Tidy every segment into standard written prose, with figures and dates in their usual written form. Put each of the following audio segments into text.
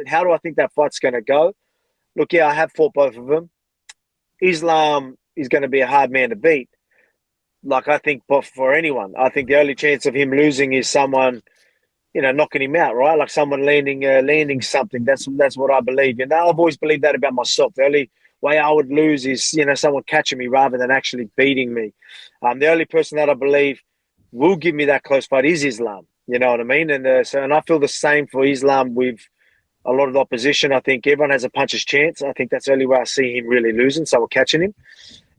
How do I think that fight's going to go? Look, yeah, I have fought both of them. Islam is going to be a hard man to beat. Like I think, but for anyone, I think the only chance of him losing is someone, knocking him out, right? Like someone landing something. That's what I believe. And I've always believed that about myself. The only way I would lose is, someone catching me rather than actually beating me. The only person that I believe will give me that close fight is Islam. You know what I mean? And I feel the same for Islam with a lot of the opposition. I think everyone has a puncher's chance. I think that's the only way I see him really losing, someone catching him.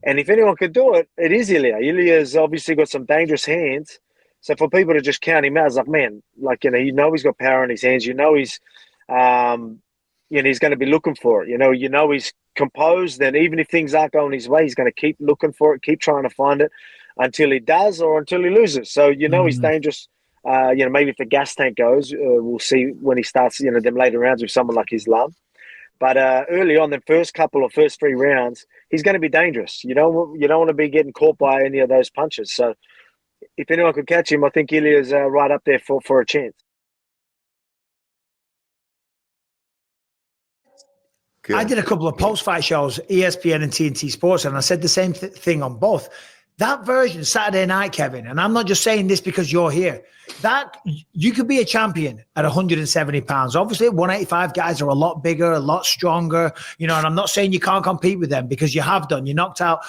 And if anyone could do it, it is Ilya. Ilya's obviously got some dangerous hands. So for people to just count him out, it's like, man, like, he's got power in his hands. Um, he's going to be looking for it. He's composed. And even if things aren't going his way, he's going to keep looking for it, keep trying to find it until he does or until he loses. So, he's dangerous. Maybe if the gas tank goes, we'll see when he starts, them later rounds with someone like Islam. But early on, the first 3 rounds, he's going to be dangerous. You don't want to be getting caught by any of those punches. So if anyone could catch him, I think Ilya's right up there for a chance. Good. I did a couple of post-fight shows, ESPN and TNT Sports, and I said the same thing on both. That version, Saturday night, Kevin, and I'm not just saying this because you're here, that you could be a champion at 170 pounds. Obviously, 185 guys are a lot bigger, a lot stronger, and I'm not saying you can't compete with them because you have done. You knocked out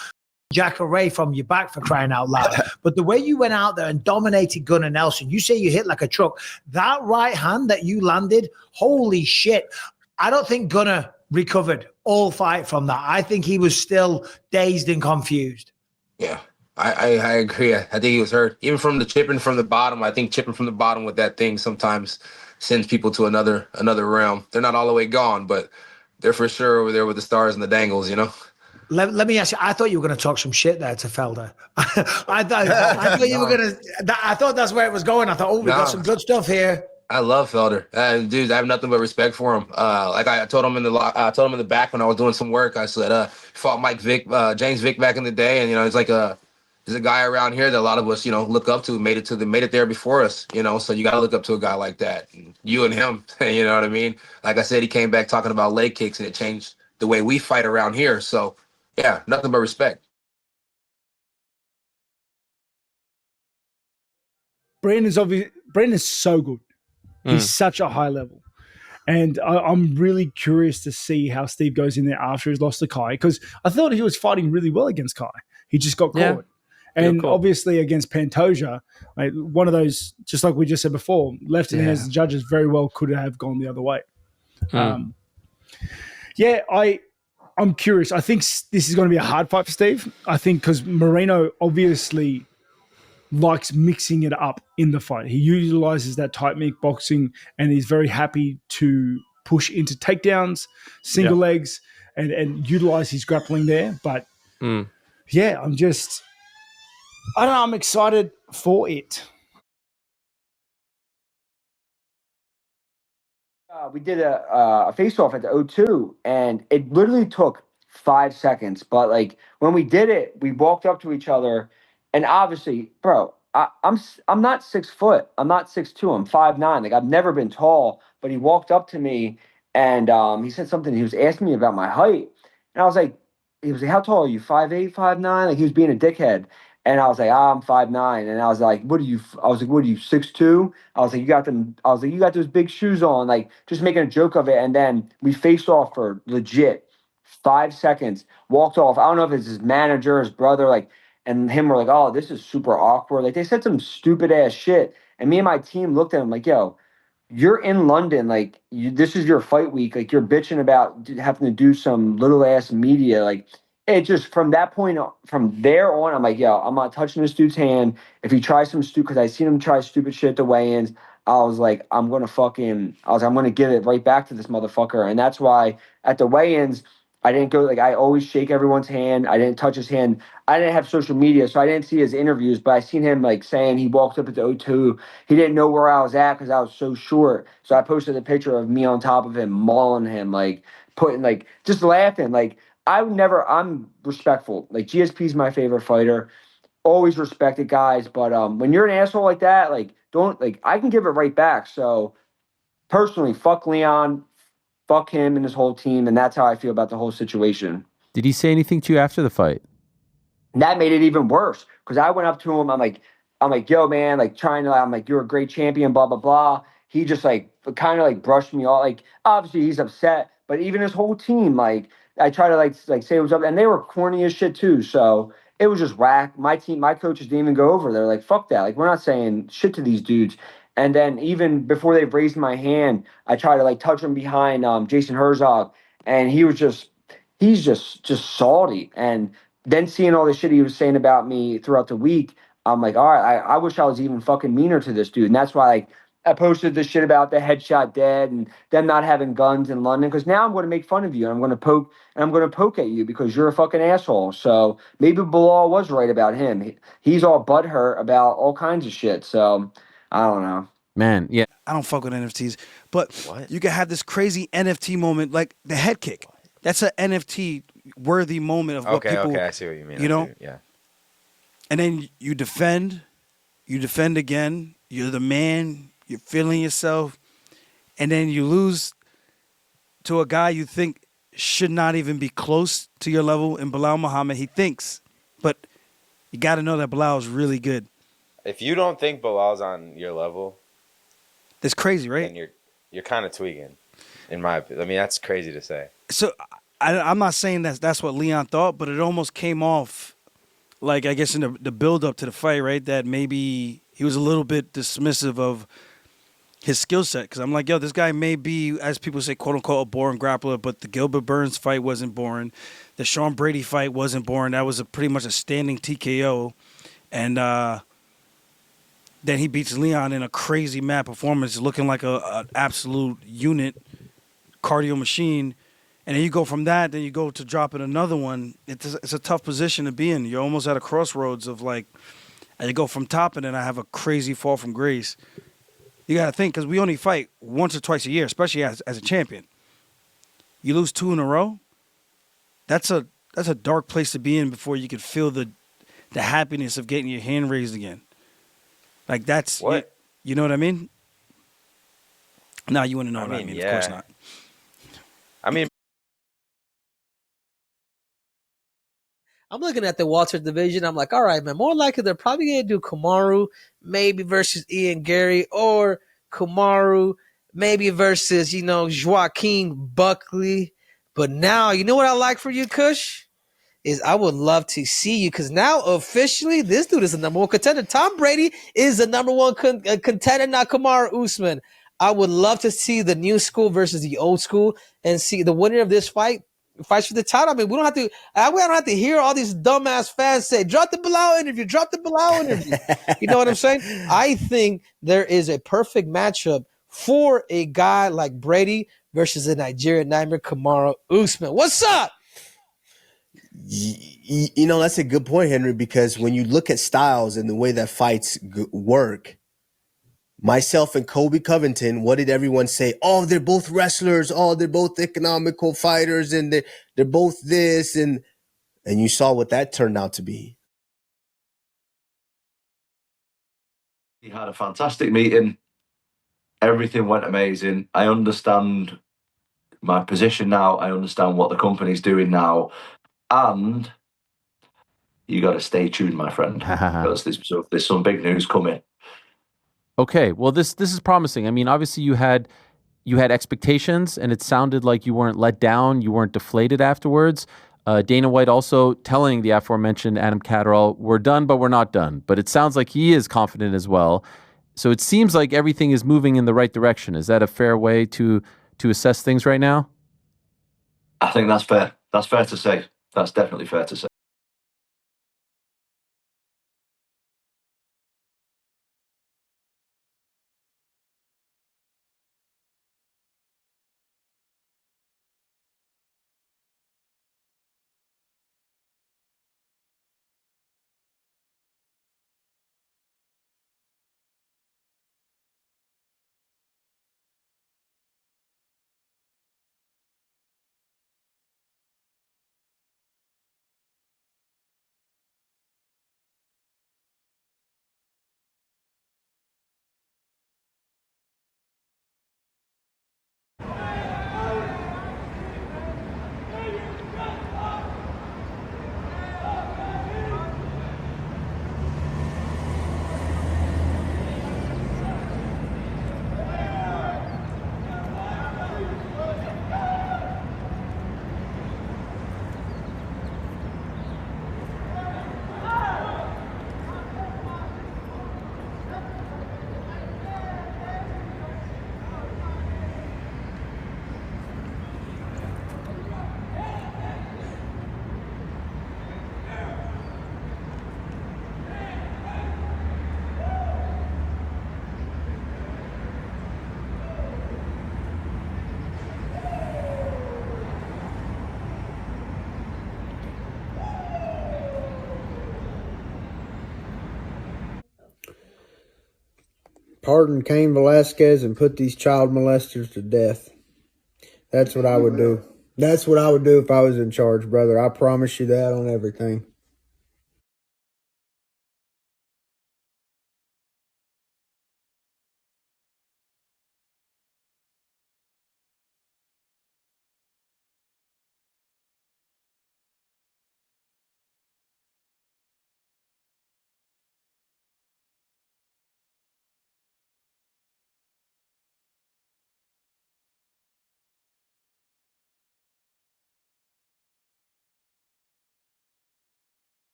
Jack Ray from your back, for crying out loud. But the way you went out there and dominated Gunnar Nelson, you say you hit like a truck. That right hand that you landed, holy shit. I don't think Gunnar recovered all fight from that. I think he was still dazed and confused. Yeah, I agree. I think he was hurt. Even from the chipping from the bottom, I think chipping from the bottom with that thing sometimes sends people to another realm. They're not all the way gone, but they're for sure over there with the stars and the dangles, Let me ask you, I thought you were going to talk some shit there to Felder. I thought you were going to, I thought that's where it was going. I thought, we got some good stuff here. I love Felder. Dude, I have nothing but respect for him. Like I told him in the back when I was doing some work, I said, fought James Vick back in the day. And, he's a guy around here that a lot of us, look up to, made it there before us, so you got to look up to a guy like that. And you and him, you know what I mean? Like I said, he came back talking about leg kicks and it changed the way we fight around here. So yeah, nothing but respect. Brandon's so good. He's such a high level. And I'm really curious to see how Steve goes in there after he's lost to Kai, because I thought he was fighting really well against Kai. He just got caught. Yeah. And obviously against Pantoja, one of those, just like we just said before, left in the hands of the judges very well could have gone the other way. I'm curious. I think this is going to be a hard fight for Steve. I think because Moreno obviously likes mixing it up in the fight. He utilizes that tight meat boxing and he's very happy to push into takedowns, single legs, and utilize his grappling there. But I don't know, I'm excited for it. We did a face-off at the O2, and it literally took 5 seconds. But when we did it, we walked up to each other, and obviously, bro, I'm not 6 foot. I'm not 6'2". I'm 5'9". I've never been tall. But he walked up to me, and he said something. He was asking me about my height, and I was like, how tall are you? 5'8", 5'9"? He was being a dickhead. And I was like, I'm 5'9". And I was like, what are you 6'2"? I was like, you got those big shoes on, just making a joke of it. And then we faced off for legit 5 seconds, walked off. I don't know if it's his manager, his brother, and him were like, oh, this is super awkward. They said some stupid ass shit. And me and my team looked at him like, yo, you're in London. This is your fight week. You're bitching about having to do some little ass media. It just from there on, I'm like, yo, I'm not touching this dude's hand. If he tries some stupid, because I seen him try stupid shit at the weigh-ins, I was like, I'm going to give it right back to this motherfucker. And that's why at the weigh-ins, I didn't go, I always shake everyone's hand. I didn't touch his hand. I didn't have social media, so I didn't see his interviews, but I seen him saying he walked up at the O2. He didn't know where I was at because I was so short. So I posted a picture of me on top of him, mauling him, putting, just laughing. I'm respectful. GSP's my favorite fighter. Always respected guys. But when you're an asshole like that, don't I can give it right back. So personally, fuck Leon, fuck him and his whole team, and that's how I feel about the whole situation. Did he say anything to you after the fight? And that made it even worse because I went up to him. I'm like, yo, man, like I'm like, you're a great champion, blah blah blah. He just like kind of like brushed me off. Like obviously he's upset, but even his whole team, like I try to like say what's up, and they were corny as shit too. So it was just whack. My team, my coaches didn't even go over. They're like, fuck that. Like we're not saying shit to these dudes. And then even before they raised my hand, I tried to like touch him behind Jason Herzog, and he's just salty. And then seeing all the shit he was saying about me throughout the week, I'm like, all right, I wish I was even fucking meaner to this dude. And that's why like I posted this shit about the headshot dead and them not having guns in London. Because now I'm going to make fun of you and I'm going to poke at you because you're a fucking asshole. So maybe Bilal was right about him. He's all butthurt about all kinds of shit. So I don't know. Man, yeah. I don't fuck with NFTs, but you can have this crazy NFT moment like the head kick. That's an NFT worthy moment of what people. Okay, I see what you mean. You know, yeah. And then you defend again. You're the man. You're feeling yourself, and then you lose to a guy you think should not even be close to your level in Bilal Muhammad. He thinks, but you got to know that Bilal is really good. If you don't think Bilal's on your level, that's crazy, right? Then you're kind of tweaking, in my opinion. I mean, that's crazy to say. So I'm not saying that's what Leon thought, but it almost came off like, I guess, in the build up to the fight, right? That maybe he was a little bit dismissive of his skill set. Because I'm like, yo, this guy may be, as people say, quote unquote, a boring grappler, but the Gilbert Burns fight wasn't boring. The Sean Brady fight wasn't boring. That was pretty much a standing TKO. And then he beats Leon in a crazy mad performance, looking like an absolute unit, cardio machine. And then you go from that, then you go to dropping another one. It's a tough position to be in. You're almost at a crossroads of like, I go from top and then I have a crazy fall from grace. You got to think, because we only fight once or twice a year, especially as a champion. You lose 2 in a row, that's a dark place to be in before you could feel the happiness of getting your hand raised again. Like that's, what? You know what I mean? No, you want to know what I mean. Yeah. Of course not. I mean, I'm looking at the Walter division. I'm like, all right, man, more likely they're probably going to do Kamaru maybe versus Ian Gary, or Kamaru maybe versus, Joaquin Buckley. But now, you know what I like for you, Kush? Is I would love to see you, because now officially this dude is the number 1 contender. Tom Brady is the number 1 contender, not Kamaru Usman. I would love to see the new school versus the old school and see the winner of this fights for the title. I mean, we don't have to hear all these dumbass fans say, drop the Bilal interview. You know what I'm saying? I think there is a perfect matchup for a guy like Brady versus a Nigerian nightmare, Kamaru Usman. What's up? That's a good point, Henry, because when you look at styles and the way that fights work, myself and Kobe Covington, what did everyone say? Oh, they're both wrestlers. Oh, they're both economical fighters, and they're both this, and you saw what that turned out to be. We had a fantastic meeting. Everything went amazing. I understand my position now. I understand what the company's doing now. And you got to stay tuned, my friend, because there's some big news coming. Okay, well, this is promising. I mean, obviously you had expectations, and it sounded like you weren't let down, you weren't deflated afterwards. Dana White also telling the aforementioned Adam Catterall, we're done, but we're not done. But it sounds like he is confident as well. So it seems like everything is moving in the right direction. Is that a fair way to assess things right now? I think that's fair. That's fair to say. That's definitely fair to say. pardon Cain Velasquez and put these child molesters to death. That's what I would do. That's what I would do if I was in charge, brother. I promise you that on everything.